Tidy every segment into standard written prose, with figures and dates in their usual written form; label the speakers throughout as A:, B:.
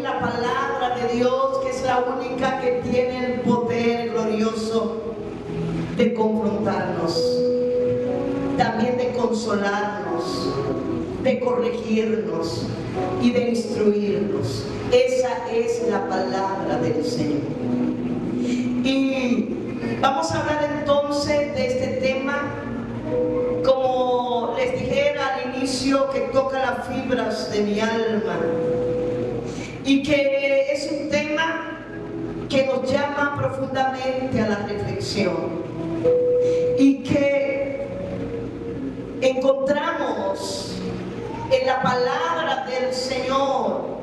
A: la palabra de Dios, que es la única que tiene el poder glorioso de confrontarnos, también de consolarnos, de corregirnos y de instruirnos. Esa es la palabra del Señor. Y vamos a hablar entonces de este tema, como les dijera al inicio, que toca las fibras de mi alma y que es un tema que nos llama profundamente a la reflexión y que encontramos en la palabra del Señor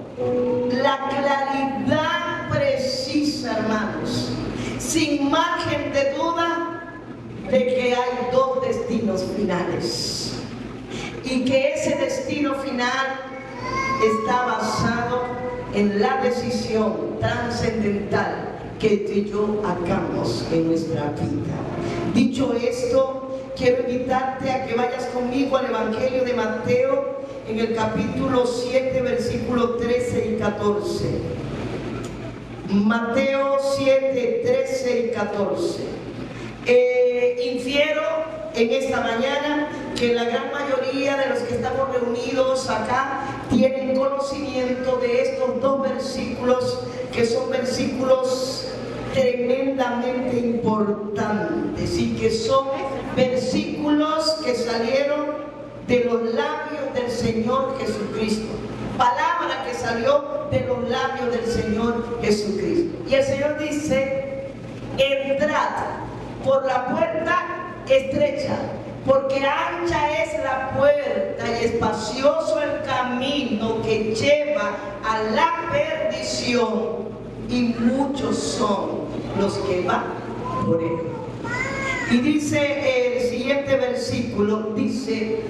A: la claridad precisa, hermanos, sin margen de duda, de que hay dos destinos finales y que ese destino final está basado en la decisión trascendental que tú y yo hagamos en nuestra vida. Dicho esto, quiero invitarte a que vayas conmigo al Evangelio de Mateo en el capítulo 7, versículos 13 y 14. Mateo 7, 13 y 14. Infiero en esta mañana que la gran mayoría de los que estamos reunidos acá tienen conocimiento de estos dos versículos, que son versículos tremendamente importantes y que son versículos que salieron de los labios del Señor Jesucristo. Palabra que salió de los labios del Señor Jesucristo. Y el Señor dice: entrad por la puerta estrecha, porque ancha es la puerta y espacioso el camino que lleva a la perdición, y muchos son los que van por él. Y dice el siguiente versículo, dice: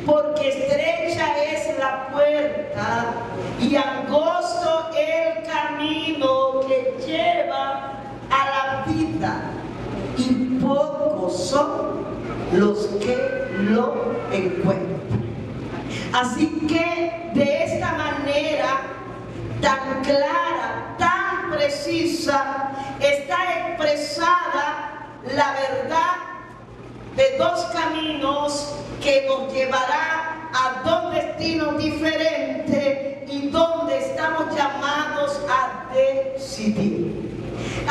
A: porque estrecha es la puerta y angosto el camino que lleva a la vida, y pocos son los que lo encuentran. Así que de esta manera tan clara, tan precisa, está expresada la verdad de dos caminos que nos llevará a dos destinos diferentes y donde estamos llamados a decidir.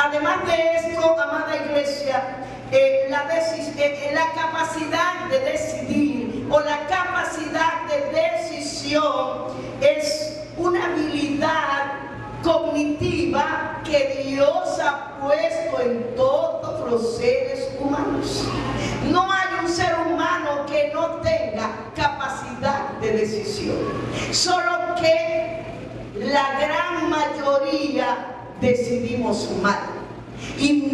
A: Además de esto, amada iglesia, la capacidad de decidir o la capacidad de decisión es una habilidad cognitiva que Dios ha puesto en todos los seres humanos. No hay un ser humano que no tenga capacidad de decisión, solo que la gran mayoría decidimos mal y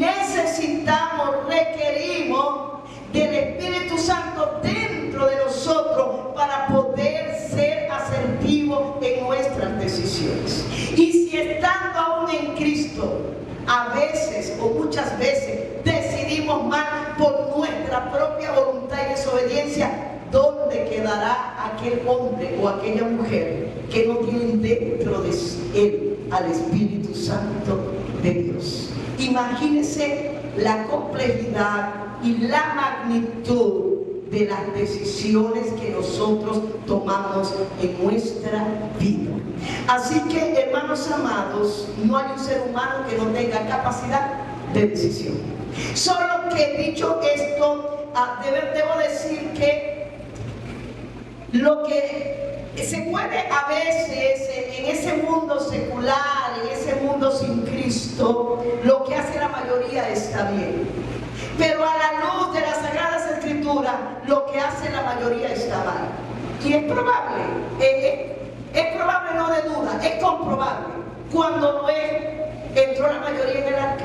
A: requerimos del Espíritu Santo dentro de nosotros para poder ser asertivos en nuestras decisiones. Y si estando aún en Cristo, a veces o muchas veces decidimos mal por nuestra propia voluntad y desobediencia, ¿dónde quedará aquel hombre o aquella mujer que no tienen dentro de él al Espíritu Santo de Dios? Imagínense la complejidad y la magnitud de las decisiones que nosotros tomamos en nuestra vida. Así que, hermanos amados, no hay un ser humano que no tenga capacidad de decisión. Solo que, dicho esto, debo decir que lo que se puede a veces en ese mundo secular, en ese mundo sin Cristo, lo que hace la mayoría está bien. Pero a la luz de las Sagradas Escrituras, lo que hace la mayoría está mal. Y es probable, no de duda, es comprobable. Cuando Noé entró la mayoría en el arca,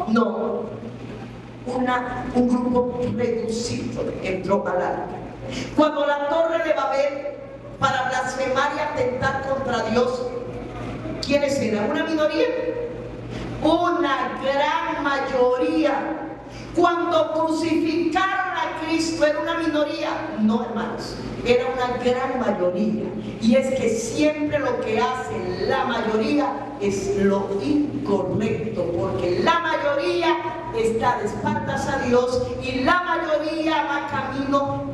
A: no, un grupo reducido entró al arca. Cuando la torre de Babel, para blasfemar y atentar contra Dios, ¿quiénes eran? ¿Una minoría? Una gran mayoría. Cuando crucificaron a Cristo, Cristo era una minoría. No, hermanos, era una gran mayoría. Y es que siempre lo que hace la mayoría es lo incorrecto, porque la mayoría está de espaldas a Dios y la mayoría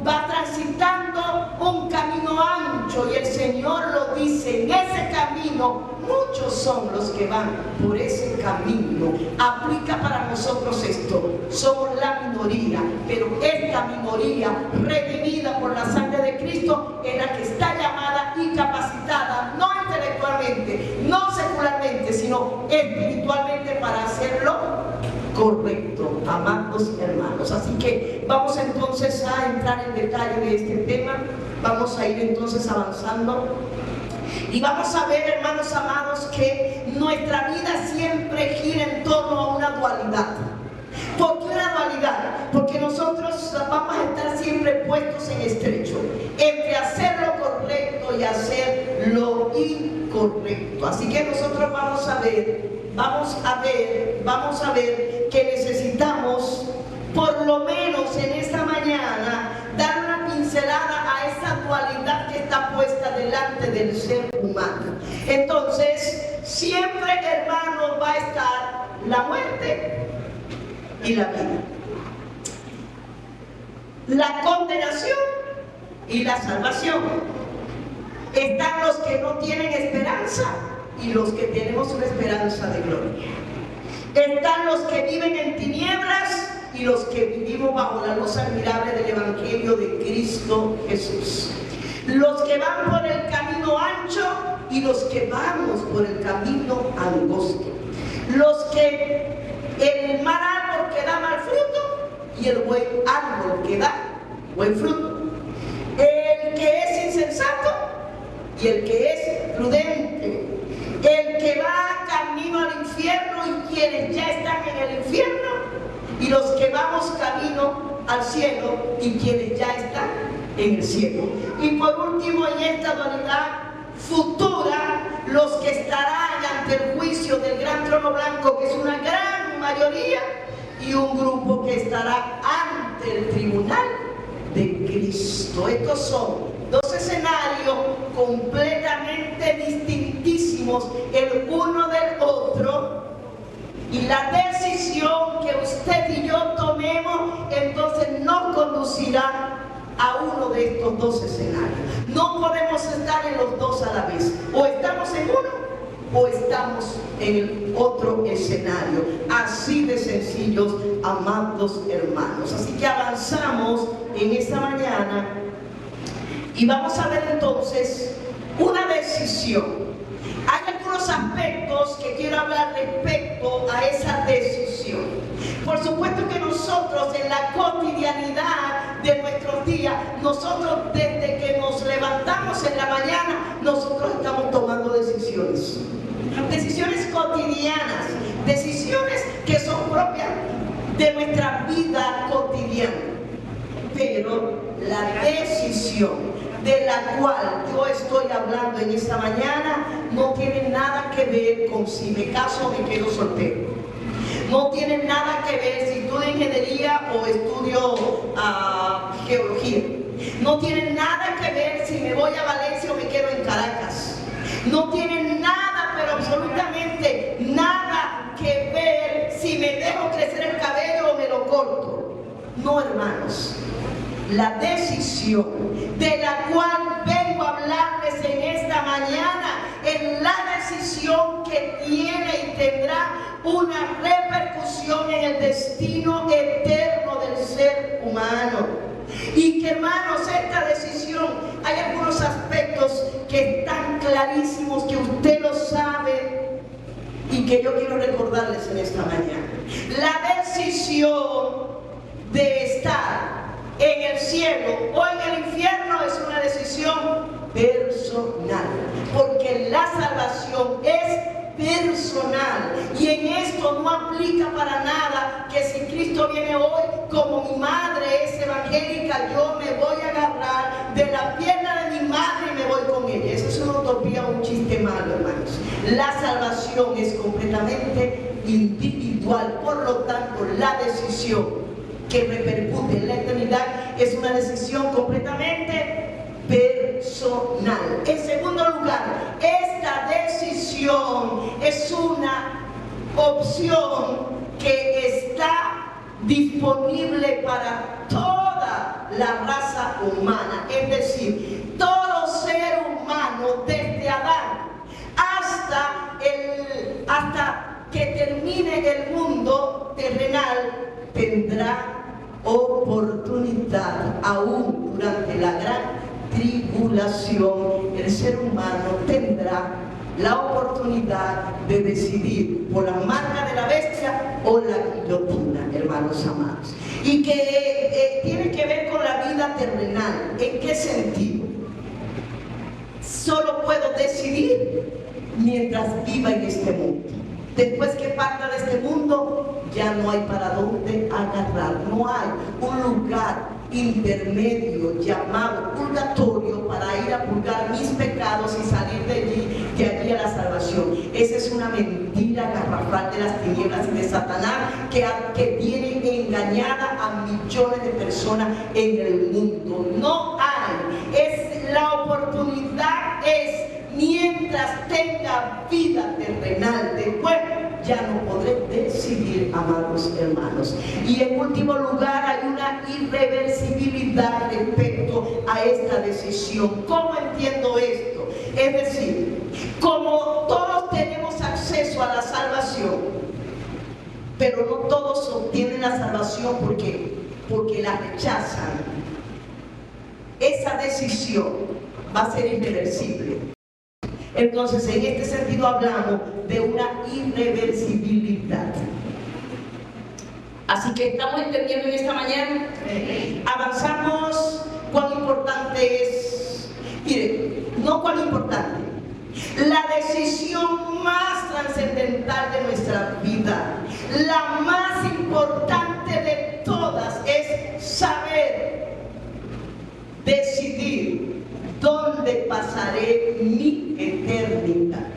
A: va transitando un camino ancho, y el Señor lo dice: en ese camino muchos son los que van por ese camino. Aplica para nosotros esto: somos la minoría, pero esta minoría redimida por la sangre de Cristo es la que está llamada y capacitada, no intelectualmente, no secularmente, sino espiritualmente, para hacerlo correcto, amados hermanos. Así que vamos entonces a entrar en detalle de este tema. Vamos a ir entonces avanzando y vamos a ver, hermanos amados, que nuestra vida siempre gira en torno a una dualidad. ¿Por qué una dualidad? Porque nosotros vamos a estar siempre puestos en estrecho entre hacer lo correcto y hacer lo incorrecto. Así que nosotros vamos a ver que necesitamos, por lo menos en esta mañana, dar una pincelada a esa dualidad que está puesta delante del ser humano. Entonces, siempre, hermanos, va a estar la muerte y la vida, la condenación y la salvación. Están los que no tienen esperanza y los que tenemos una esperanza de gloria. Están los que viven en tinieblas y los que vivimos bajo la luz admirable del Evangelio de Cristo Jesús. Los que van por el camino ancho y los que vamos por el camino angosto. Los que el mal árbol que da mal fruto y el buen árbol que da buen fruto. El que es insensato y el que es prudente. El que va camino al infierno y quienes ya están en el infierno, y los que vamos camino al cielo y quienes ya están en el cielo. Y por último, en esta dualidad futura, los que estarán ante el juicio del gran trono blanco, que es una gran mayoría, y un grupo que estará ante el tribunal de Cristo. Estos son dos escenarios completamente distintísimos el uno del otro, y la decisión que usted y yo tomemos entonces nos conducirá a uno de estos dos escenarios. No podemos estar en los dos a la vez. O estamos en uno o estamos en el otro escenario. Así de sencillos, amados hermanos. Así que avanzamos en esta mañana y vamos a ver entonces una decisión. Hay algunos aspectos que quiero hablar respecto a esa decisión. Por supuesto que nosotros en la cotidianidad de nuestros días, nosotros desde que nos levantamos en la mañana, nosotros estamos tomando decisiones. Decisiones cotidianas, decisiones que son propias de nuestra vida cotidiana. Pero la decisión de la cual yo estoy hablando en esta mañana no tiene nada que ver con si me caso o me quedo soltero. No tiene nada que ver si estudio ingeniería o estudio geología. No tiene nada que ver si me voy a Valencia o me quedo en Caracas. No tiene nada, pero absolutamente nada que ver si me dejo crecer el cabello o me lo corto. No, hermanos. La decisión de la cual vengo a hablarles en esta mañana es la decisión que tiene y tendrá una repercusión en el destino eterno del ser humano. Y que, hermanos, esta decisión, hay algunos aspectos que están clarísimos, que usted lo sabe y que yo quiero recordarles en esta mañana. La decisión de estar en el cielo o en el infierno es una decisión personal, porque la salvación es personal, y en esto no aplica para nada que si Cristo viene hoy, como mi madre es evangélica, yo me voy a agarrar de la pierna de mi madre y me voy con ella. Eso es una utopía, un chiste malo, hermanos. La salvación es completamente individual, por lo tanto la decisión que repercute en la eternidad, es una decisión completamente personal. En segundo lugar, esta decisión es una opción que está disponible para toda la raza humana, es decir, todo ser humano desde Adán hasta que termine el mundo terrenal tendrá oportunidad. Aún durante la gran tribulación el ser humano tendrá la oportunidad de decidir por la marca de la bestia o la guillotina, hermanos amados, y que tiene que ver con la vida terrenal. ¿En qué sentido? Solo puedo decidir mientras viva en este mundo. Después que parta de este mundo, ya no hay para dónde agarrar. No hay un lugar intermedio llamado purgatorio para ir a purgar mis pecados y salir de allí a la salvación. Esa es una mentira garrafal de las tinieblas y de Satanás que tiene engañada a millones de personas en el mundo. No hay. La oportunidad es mientras tenga vida terrenal. Después ya no podré decidir, amados hermanos. Y en último lugar, hay una irreversibilidad respecto a esta decisión. ¿Cómo entiendo esto? Es decir, como todos tenemos acceso a la salvación, pero no todos obtienen la salvación porque la rechazan, esa decisión va a ser irreversible. Entonces, en este sentido hablamos de una irreversibilidad. Así que estamos entendiendo en esta mañana. Avanzamos. Cuán importante es, mire, no cuán importante, la decisión más trascendental de nuestra vida, la más importante de todas, es saber decidir dónde pasaré mi eternidad.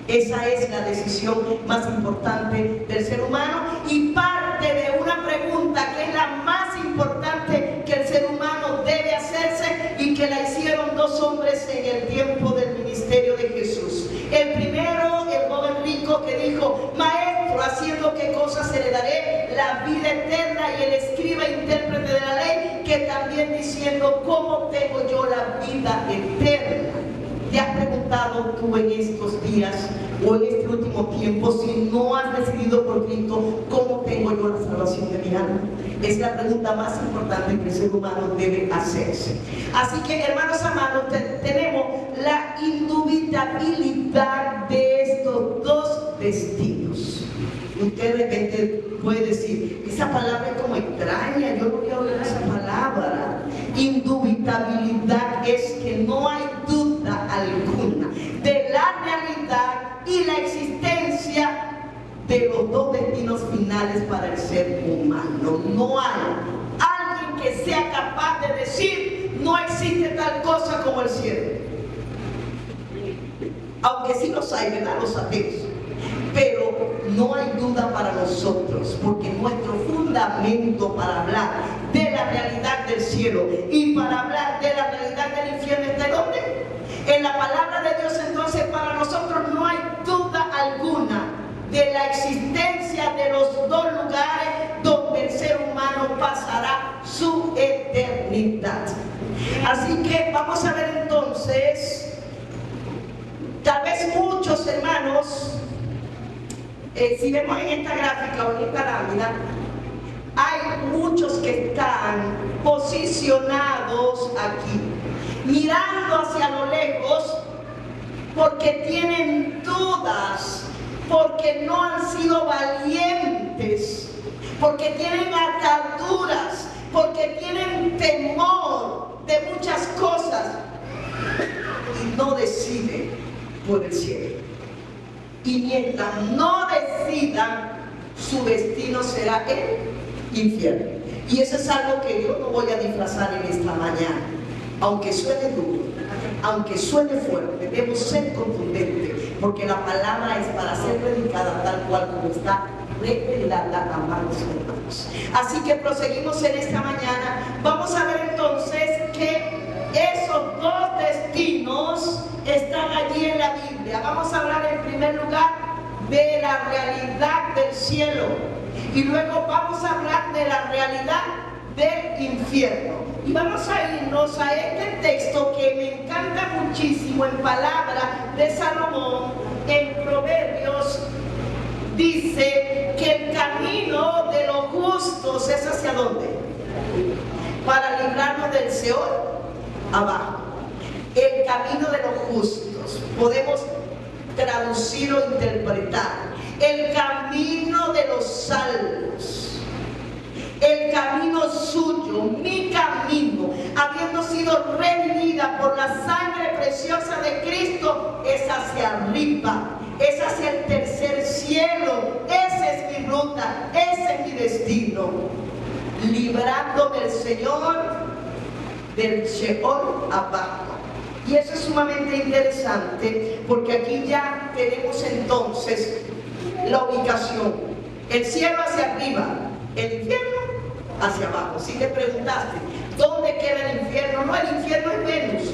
A: Esa es la decisión más importante del ser humano y parte de una pregunta que es la más importante que el ser humano debe hacerse y que la hicieron dos hombres en el tiempo del ministerio de Jesús. El primero, el joven rico que dijo: Maestro, ¿haciendo qué cosas heredaré la vida eterna? Y el escriba intérprete de la ley, que también diciendo: ¿cómo tengo yo la vida eterna? ¿Te has preguntado tú en estos días o en este último tiempo, si no has decidido por Cristo, cómo tengo yo la salvación de mi alma? Es la pregunta más importante que el ser humano debe hacerse. Así que, hermanos amados, tenemos la indubitabilidad de estos dos destinos. Usted de repente puede decir: esa palabra es como extraña, yo no voy a oír esa palabra. Indubitabilidad es que no hay duda alguna de la realidad y la existencia de los dos destinos finales para el ser humano. No hay alguien que sea capaz de decir: no existe tal cosa como el cielo. Aunque sí los hay, ¿verdad? Los ateos. Pero no hay duda para nosotros, porque nuestro fundamento para hablar de la realidad del cielo y para hablar de la realidad del infierno está ¿en dónde? En la palabra de Dios. Entonces, para nosotros no hay duda alguna de la existencia de los dos lugares donde el ser humano pasará su eternidad. Así que vamos a ver entonces, tal vez muchos hermanos, si vemos en esta gráfica o en esta lámina, hay muchos que están posicionados aquí, mirando hacia lo lejos, porque tienen dudas, porque no han sido valientes, porque tienen ataduras, porque tienen temor de muchas cosas y no deciden por el cielo. Y mientras no decidan, su destino será el infierno. Y eso es algo que yo no voy a disfrazar en esta mañana. Aunque suene duro, aunque suene fuerte, debo ser contundente, porque la palabra es para ser predicada tal cual como está revelada, amados hermanos. Así que proseguimos en esta mañana. Vamos a ver entonces que esos dos destinos están allí en la Biblia. Vamos a hablar en primer lugar de la realidad del cielo y luego vamos a hablar de la realidad del infierno. Y vamos a irnos a este texto que me encanta muchísimo, en palabra de Salomón, en Proverbios. Dice que el camino de los justos es ¿hacia dónde? Para librarnos del Seol, abajo. El camino de los justos, podemos traducir o interpretar. El camino de los salvos, el camino suyo, mi camino, habiendo sido redimida por la sangre preciosa de Cristo, es hacia arriba, es hacia el tercer cielo. Esa es mi ruta, ese es mi destino, librándome el Señor del Sheol abajo. Y eso es sumamente interesante, porque aquí ya tenemos entonces la ubicación: el cielo hacia arriba, el infierno hacia abajo. Si te preguntaste ¿dónde queda el infierno? No, el infierno es Venus.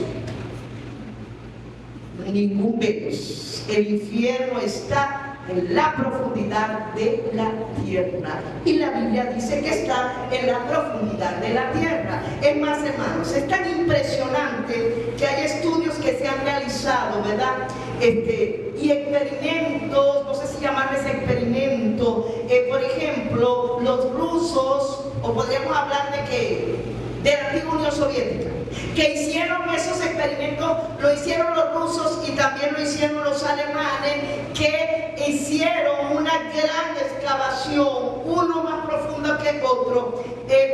A: Ningún Venus. El infierno está en la profundidad de la tierra, y la Biblia dice que está en la profundidad de la tierra. Es más, hermanos, es tan impresionante que hay estudios que se han realizado, ¿verdad? Y experimentos, no sé si llamarles experimento, por ejemplo, los rusos, o podríamos hablar de la antigua Unión Soviética, que hicieron esos experimentos. Lo hicieron los rusos y también lo hicieron los alemanes, que hicieron una gran excavación, uno más profundo que el otro,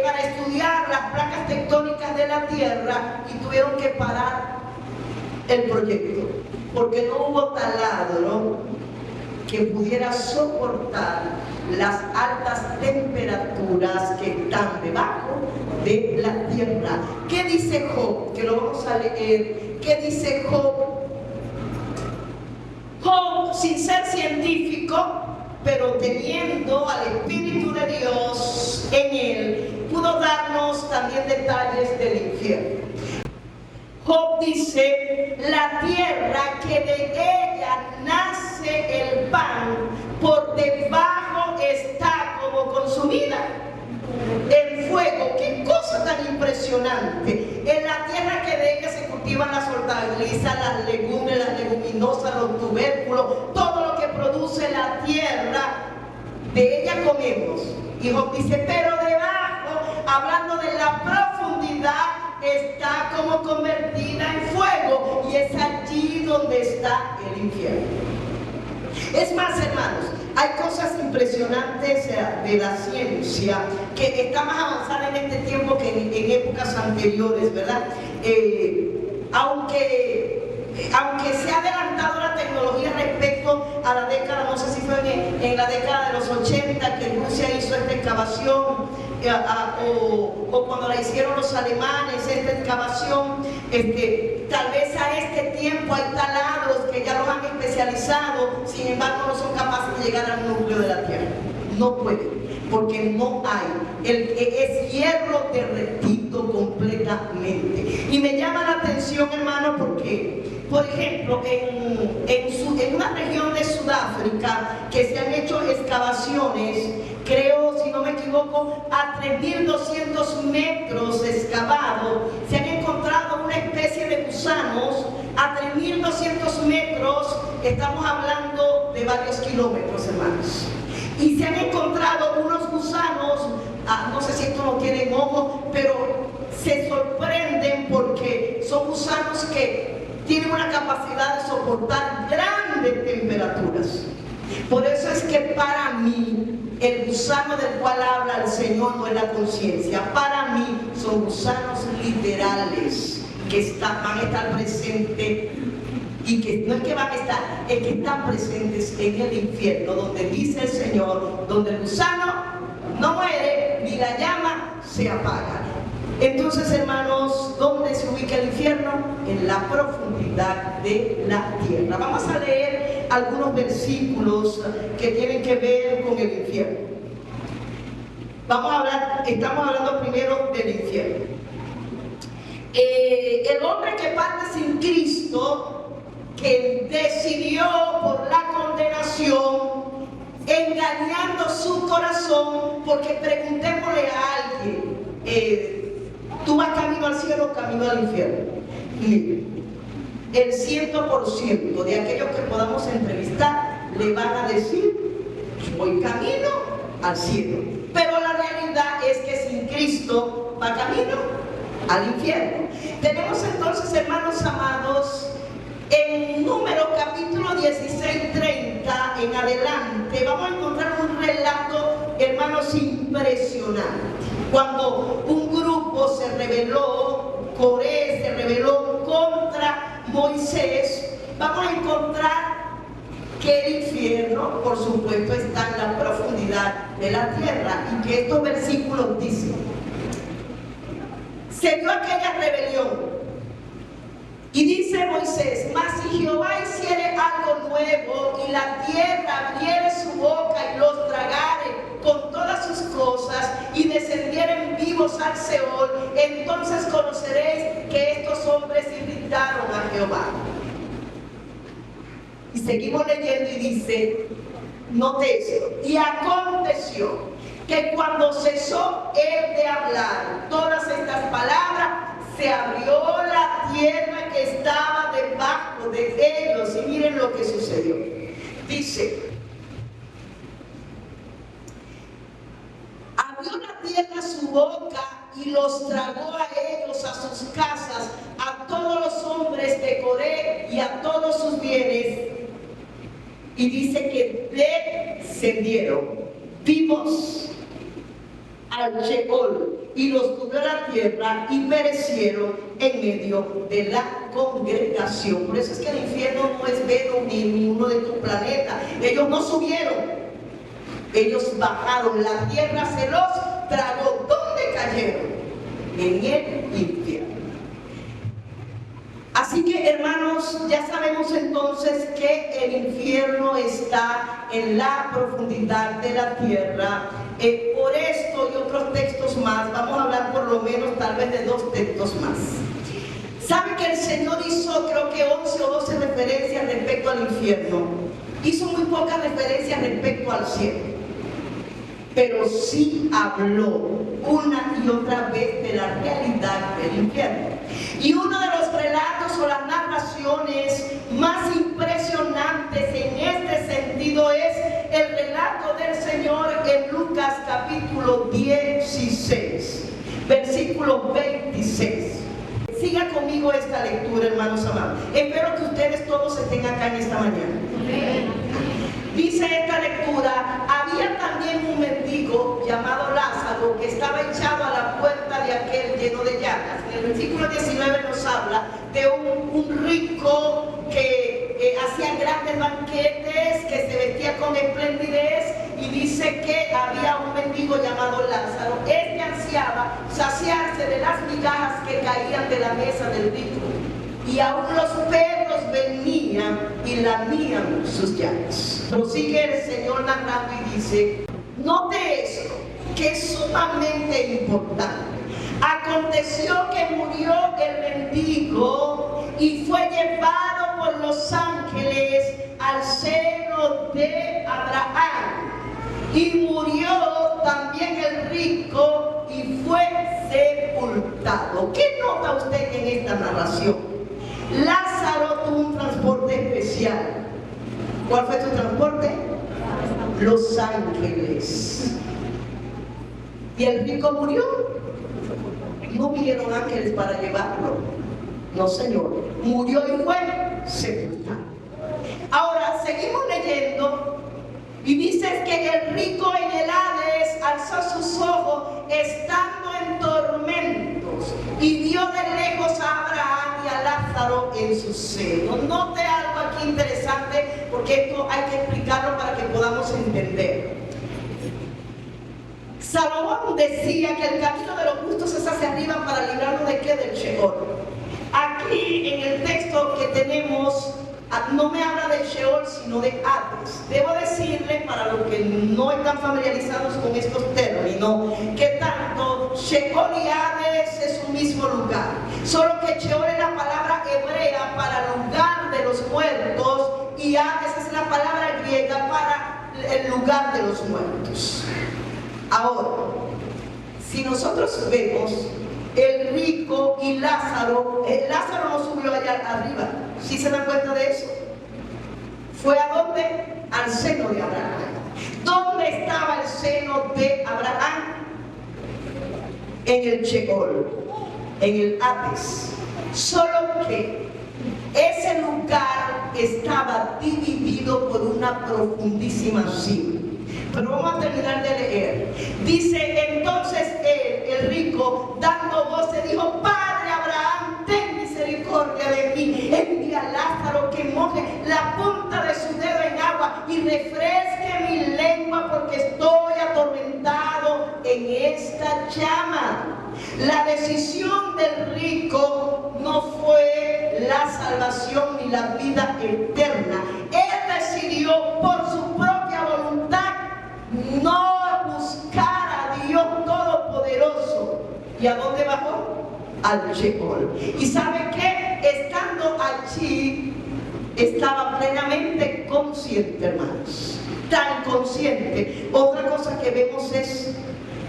A: para estudiar las placas tectónicas de la tierra, y tuvieron que parar el proyecto porque no hubo taladro que pudiera soportar las altas temperaturas que están debajo de la tierra. ¿Qué dice Job? Que lo vamos a leer. ¿Qué dice Job? Job, sin ser científico, pero teniendo al Espíritu de Dios en él, pudo darnos también detalles del infierno. Job dice: la tierra que de ella nace el pan, por debajo está como consumida en fuego. ¡Qué cosa tan impresionante! En la tierra que de ella se cultivan las hortalizas, las legumbres, las leguminosas, los tubérculos, todo lo que produce la tierra, de ella comemos. Y Job dice: pero debajo, hablando de la profundidad, está como convertida en fuego, y es allí donde está el infierno. Es más, hermanos, hay cosas impresionantes de la ciencia que está más avanzada en este tiempo que en épocas anteriores, ¿verdad? Aunque se ha adelantado la tecnología respecto a la década, no sé si fue en la década de los 80 que Rusia hizo esta excavación, o cuando la hicieron los alemanes, esta excavación, tal vez a este tiempo hay taladros que ya los han especializado, sin embargo no son capaces de llegar al núcleo de la tierra. No pueden, porque no hay. Es hierro derretido completamente. Y me llama la atención, hermano, porque, por ejemplo, en una región de Sudáfrica que se han hecho excavaciones, creo, si no me equivoco, a 3.200 metros excavado, se han encontrado una especie de gusanos a 3.200 metros. Estamos hablando de varios kilómetros, hermanos. Y se han encontrado unos gusanos, no sé si esto no tiene ojos, pero se sorprenden porque son gusanos que tienen una capacidad de soportar grandes temperaturas. Por eso es que para mí el gusano del cual habla el Señor no es la conciencia. Para mí son gusanos literales que van a estar presentes, y que no es que van a estar, es que están presentes en el infierno, donde dice el Señor, donde el gusano no muere ni la llama se apaga. Entonces, hermanos, ¿dónde se ubica el infierno? En la profundidad de la tierra. Vamos a leer algunos versículos que tienen que ver con el infierno. Estamos hablando primero del infierno. El hombre que parte sin Cristo, que decidió por la condenación, engañando su corazón, porque preguntémosle a alguien, ¿tú vas camino al cielo o camino al infierno? Mire, el 100% de aquellos que podamos entrevistar le van a decir, voy camino al cielo. Pero la realidad es que sin Cristo va camino al infierno. Tenemos entonces, hermanos amados, en Números capítulo 16, 30 en adelante, vamos a encontrar un relato, hermanos, impresionante. Cuando un grupo se rebeló, Coré se rebeló contra Moisés, vamos a encontrar que el infierno, por supuesto, está en la profundidad de la tierra, y que estos versículos dicen: se dio aquella rebelión, y dice Moisés: mas si Jehová hiciere algo nuevo, y la tierra abriere su boca y los tragare con todas sus cosas, y descendieren vivos al Seol, entonces conoceréis que estos hombres irritaron a Jehová. Y seguimos leyendo y dice, note esto: y aconteció que cuando cesó él de hablar todas estas palabras, se abrió la tierra que estaba debajo de ellos. Y miren lo que sucedió. Dice: abrió la tierra su boca y los tragó a ellos, a sus casas, a todos los hombres de Coré y a todos sus bienes. Y dice que descendieron vivos al Sheol, y los cubrió la tierra, y perecieron en medio de la congregación. Por eso es que el infierno no es Venus ni uno de tus planetas. Ellos no subieron, ellos bajaron. La tierra se los tragó. ¿Dónde cayeron? En el infierno. Así que, hermanos, ya sabemos entonces que el infierno está en la profundidad de la tierra. Por esto y otros textos más, vamos a hablar por lo menos tal vez de 2 textos más. ¿Sabe que el Señor hizo, creo que 11 o 12 referencias respecto al infierno? Hizo muy pocas referencias respecto al cielo, pero sí habló una y otra vez de la realidad del infierno. Y uno de los relatos o las narraciones más impresionantes en este sentido es el relato del Señor en Lucas capítulo 16, versículo 26. Siga conmigo esta lectura, hermanos amados. Espero que ustedes todos estén acá en esta mañana. Dice esta lectura: había también un mendigo llamado Lázaro, que estaba echado a la puerta de aquel lleno de llagas. En el versículo 19 nos habla de un rico que hacía grandes banquetes, que se vestía con esplendidez, y dice que había un mendigo llamado Lázaro. Este ansiaba saciarse de las migajas que caían de la mesa del rico, y aún los perros venían y lamían sus llagas. Prosigue el Señor narrando y dice: note esto, que es sumamente importante. Aconteció que murió el mendigo y fue llevado por los ángeles al seno de Abraham. Y murió también el rico y fue sepultado. ¿Qué nota usted en esta narración? Lázaro tuvo un transporte especial. ¿Cuál fue su transporte? Los ángeles. ¿Y el rico murió? No vinieron ángeles para llevarlo. No, Señor. Murió y fue sepultado. Ahora, seguimos leyendo. Y dice que el rico en el Hades alzó sus ojos estando en tormentos, y vio de lejos a Abraham y a Lázaro en su seno. Note algo aquí interesante, porque esto hay que explicarlo para que podamos entender. Salomón decía que el camino de los justos es hacia arriba para librarnos de qué, del Sheol. Aquí en el texto que tenemos no me habla de Sheol, sino de Hades. Debo decirles, para los que no están familiarizados con estos términos, que tanto Sheol y Hades es un mismo lugar, solo que Sheol es la palabra hebrea para lugar de los muertos y Hades es la palabra griega para el lugar de los muertos. Ahora, si nosotros vemos el rico y Lázaro, Lázaro no subió allá arriba, ¿sí se dan cuenta de eso? ¿Fue a dónde? Al seno de Abraham. ¿Dónde estaba el seno de Abraham? En el Sheol, en el Hades. Solo que ese lugar estaba dividido por una profundísima cima. Pero vamos a terminar de leer. Dice, entonces él, el rico, dando voces, dijo: Padre Abraham, ten misericordia de mí. Envía a Lázaro que moje la punta de su dedo en agua y refresque mi lengua, porque estoy atormentado en esta llama. La decisión del rico no fue la salvación ni la vida eterna. Él decidió por su propia voluntad no buscar a Dios Todopoderoso. ¿Y a dónde bajó? Al Sheol. ¿Y sabe qué? Estando allí, estaba plenamente consciente, hermanos. Tan consciente. Otra cosa que vemos es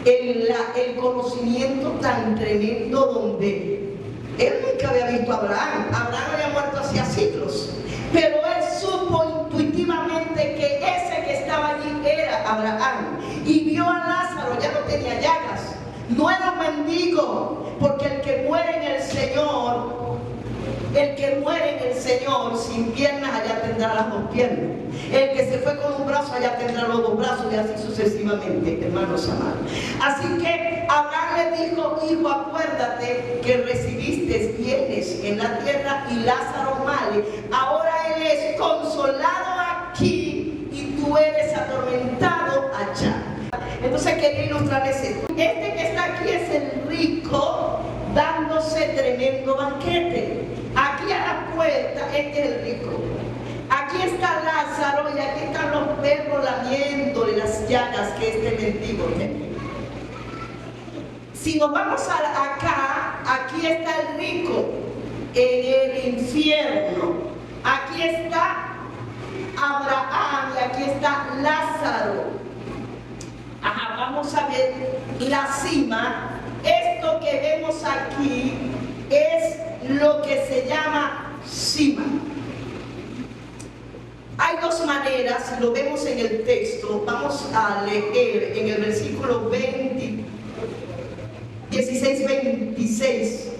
A: el conocimiento tan tremendo, donde él nunca había visto a Abraham. Abraham había muerto hacía siglos, pero él supo intuitivamente que ese que estaba allí era Abraham, y vio a Lázaro, ya no tenía llagas, no era un mendigo, porque el que muere en el Señor, sin piernas, allá tendrá las dos piernas. El que se fue con un brazo, allá tendrá los dos brazos, y así sucesivamente, hermanos amados. Así que Abraham le dijo: hijo, acuérdate que recibiste bienes en la tierra y Lázaro males. Ahora él es consolado aquí y tú eres atormentado allá. Entonces quería ilustrarles esto. Este que está aquí es el rico dándose tremendo banquete. Aquí a la puerta, este es el rico. Aquí está Lázaro y aquí están los perros lamiéndole las llagas que este mendigo tenía. Si nos vamos acá, aquí está el rico en el infierno. Aquí está Abraham y aquí está Lázaro. Ajá, vamos a ver la cima. Esto que vemos aquí es lo que se llama cima. Hay dos maneras, lo vemos en el texto. Vamos a leer en el versículo 16, 26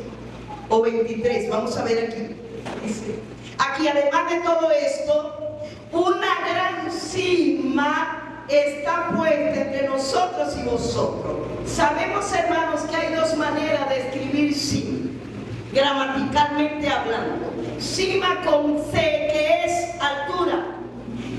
A: o 23. Vamos a ver aquí. Dice, aquí además de todo esto, una gran cima está puesta entre nosotros y vosotros. Sabemos, hermanos, que hay dos maneras de escribir cima, gramaticalmente hablando. Cima con C, que es altura,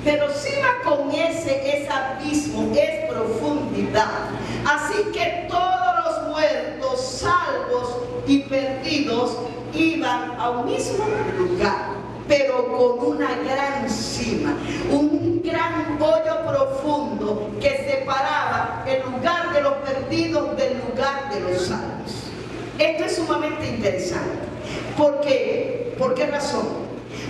A: pero cima con S es abismo, es profundidad. Así que todos los muertos, salvos y perdidos iban a un mismo lugar, pero con una gran cima, un gran hoyo profundo que separaba el lugar de los perdidos del lugar de los salvos. Esto es sumamente interesante. ¿Por qué? ¿Por qué razón?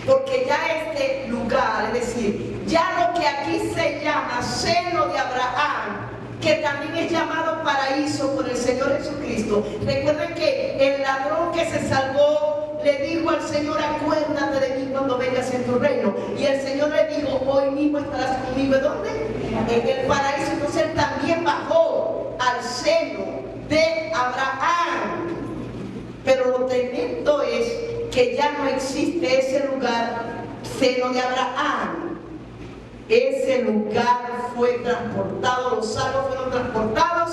A: Porque ya este lugar, es decir, ya lo que aquí se llama seno de Abraham, que también es llamado paraíso por el Señor Jesucristo. Recuerden que el ladrón que se salvó le dijo al Señor: acuérdate de mí cuando vengas en tu reino. Y el Señor le dijo: hoy mismo estarás conmigo. ¿En dónde? En el paraíso. Entonces él también bajó al seno de Abraham. Pero lo tremendo es que ya no existe ese lugar, seno de Abraham. Ese lugar fue transportado, los salvos fueron transportados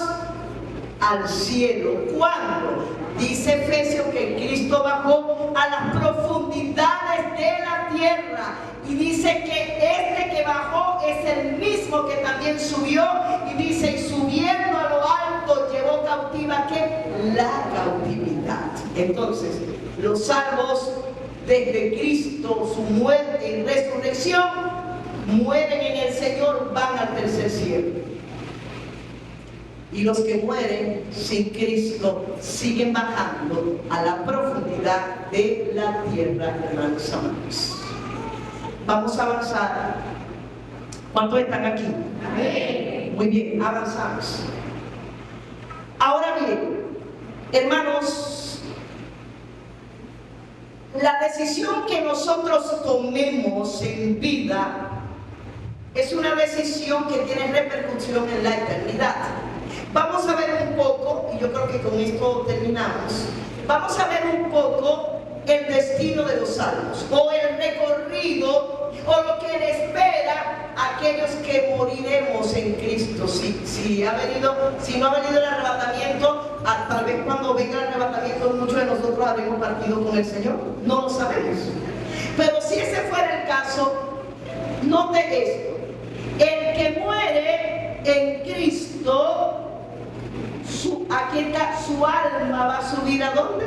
A: al cielo. ¿Cuándo? Dice Efesios que Cristo bajó a las profundidades de la tierra. Y dice que este que bajó es el mismo que también subió. Y dice, y subiendo a lo alto llevó cautiva, ¿qué? La cautividad. Entonces, los salvos desde Cristo, su muerte y resurrección, mueren en el Señor, van al tercer cielo. Y los que mueren sin Cristo siguen bajando a la profundidad de la tierra, hermanos amados. Vamos a avanzar. ¿Cuántos están aquí? Amén. Muy bien, avanzamos. Ahora bien, hermanos, la decisión que nosotros tomemos en vida es una decisión que tiene repercusión en la eternidad. Vamos a ver un poco, y yo creo que con esto terminamos, vamos a ver un poco el destino de los salvos, o el recorrido, o lo que le espera a aquellos que moriremos en Cristo. Si no ha venido el arrebatamiento, tal vez cuando venga el arrebatamiento muchos de nosotros habremos partido con el Señor, no lo sabemos. Pero si ese fuera el caso, note esto: el que muere en Cristo, su alma va a subir ¿a dónde?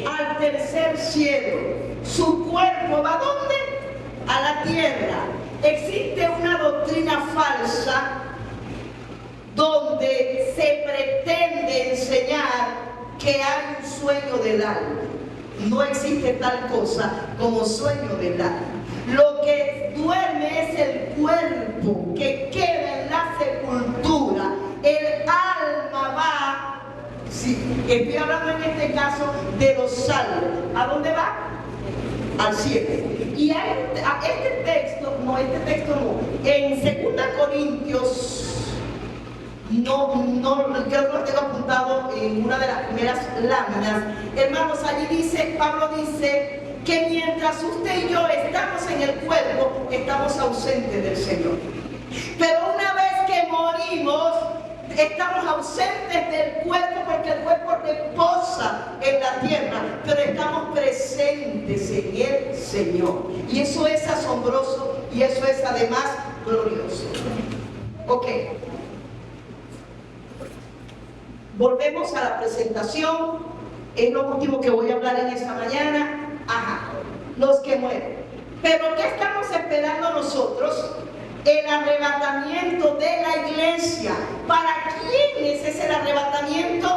A: Al tercer cielo. Su cuerpo va ¿a dónde? A la tierra. Existe una doctrina falsa donde se pretende enseñar que hay un sueño del alma. No existe tal cosa como sueño del alma. Lo que duerme es el cuerpo que queda en la sepultura. El alma va, estoy hablando en este caso de los salvos. ¿A dónde va? Al cielo. Y este texto no, en 2 Corintios, creo que lo tengo apuntado en una de las primeras láminas. Hermanos, allí Pablo dice que mientras usted y yo estamos en el cuerpo, estamos ausentes del Señor. Pero una vez que morimos, estamos ausentes del cuerpo, porque el cuerpo reposa en la tierra, pero estamos presentes en el Señor. Y eso es asombroso, y eso es además glorioso. Ok. Volvemos a la presentación. Es lo último que voy a hablar en esta mañana. Los que mueren. Pero ¿qué estamos esperando nosotros? El arrebatamiento de la iglesia. ¿Para quiénes es el arrebatamiento?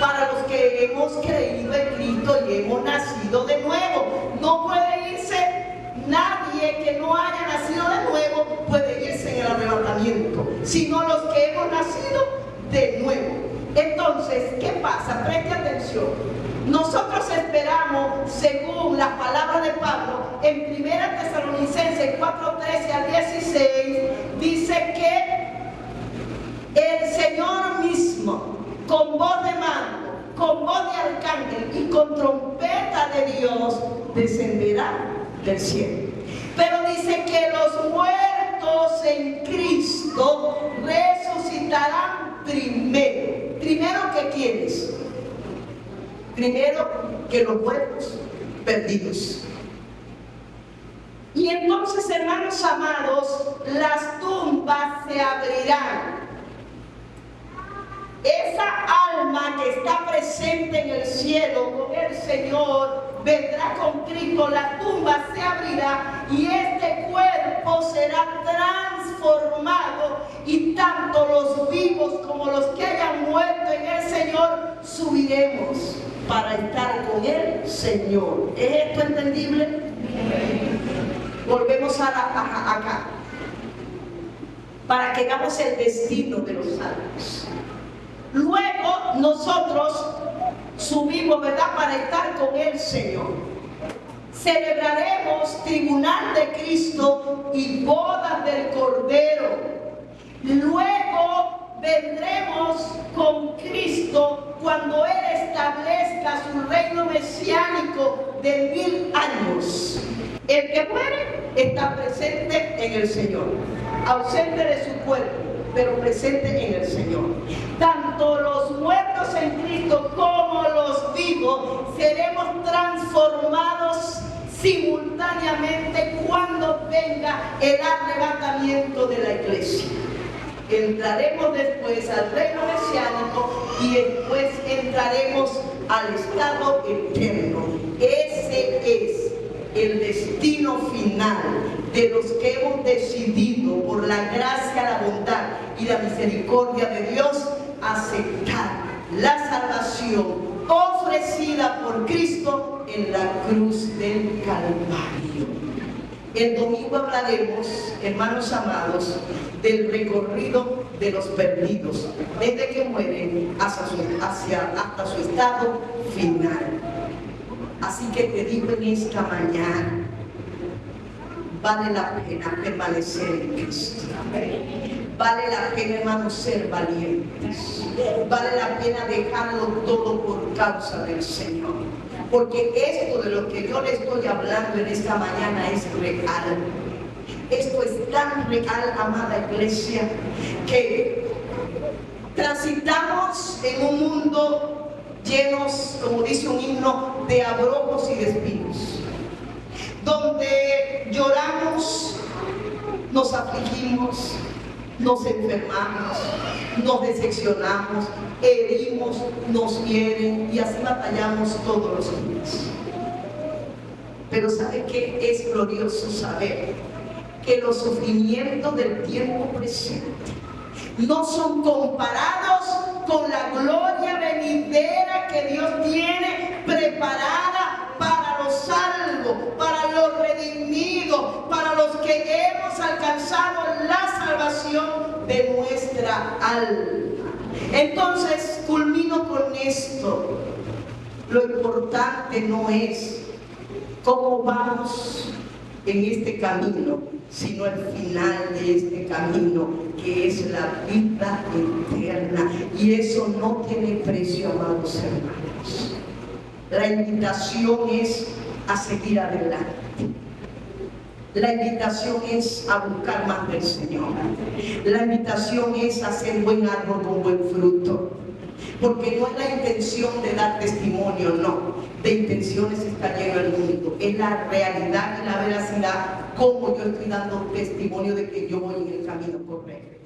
A: Para los que hemos creído en Cristo y hemos nacido de nuevo. No puede irse nadie que no haya nacido de nuevo, puede irse en el arrebatamiento, sino los que hemos nacido de nuevo. Entonces, ¿qué pasa? Preste atención. Nosotros esperamos, según las palabras de Pablo, en 1 Tesalonicenses 4:13 al 16, dice que el Señor mismo, con voz de mando, con voz de arcángel y con trompeta de Dios, descenderá del cielo. Pero dice que los muertos en Cristo resucitarán primero. ¿Primero que quiénes? Primero que los muertos perdidos. Y entonces, hermanos amados, las tumbas se abrirán. Esa alma que está presente en el cielo con el Señor vendrá con Cristo, la tumba se abrirá y este cuerpo será transformado, y tanto los vivos como los que hayan muerto en el Señor subiremos para estar con el Señor. ¿Es esto entendible? Volvemos acá para que hagamos el destino de los salvos. Luego nosotros subimos, ¿verdad?, para estar con el Señor. Celebraremos tribunal de Cristo y bodas del Cordero. Luego vendremos con Cristo cuando Él establezca su reino mesiánico de 1000 años. El que muere está presente en el Señor, ausente de su cuerpo, pero presente en el Señor. Tanto los muertos en Cristo como los vivos seremos transformados simultáneamente cuando venga el arrebatamiento de la iglesia. Entraremos después al reino mesiánico y después entraremos al estado eterno. Ese el destino final de los que hemos decidido, por la gracia, la bondad y la misericordia de Dios, aceptar la salvación ofrecida por Cristo en la cruz del Calvario. El domingo hablaremos, hermanos amados, del recorrido de los perdidos, desde que mueren hasta su estado final. Así que te digo en esta mañana, vale la pena permanecer en Cristo. Vale la pena, hermanos, ser valientes. Vale la pena dejarlo todo por causa del Señor. Porque esto de lo que yo le estoy hablando en esta mañana es real. Esto es tan real, amada iglesia, que transitamos en un mundo llenos, como dice un himno, de abrojos y de espinos, donde lloramos, nos afligimos, nos enfermamos, nos decepcionamos, herimos, nos hieren y así batallamos todos los días. Pero ¿sabe qué? Es glorioso saber que los sufrimientos del tiempo presente no son comparados con la gloria venidera que Dios tiene preparada para los salvos, para los redimidos, para los que hemos alcanzado la salvación de nuestra alma. Entonces, culmino con esto. Lo importante no es cómo vamos en este camino, sino el final de este camino, que es la vida eterna. Y eso no tiene precio, amados hermanos. La invitación es a seguir adelante. La invitación es a buscar más del Señor. La invitación es a hacer buen árbol con buen fruto. Porque no es la intención de dar testimonio, no. De intenciones está lleno el mundo. Es la realidad y la veracidad como yo estoy dando testimonio de que yo voy en el camino correcto.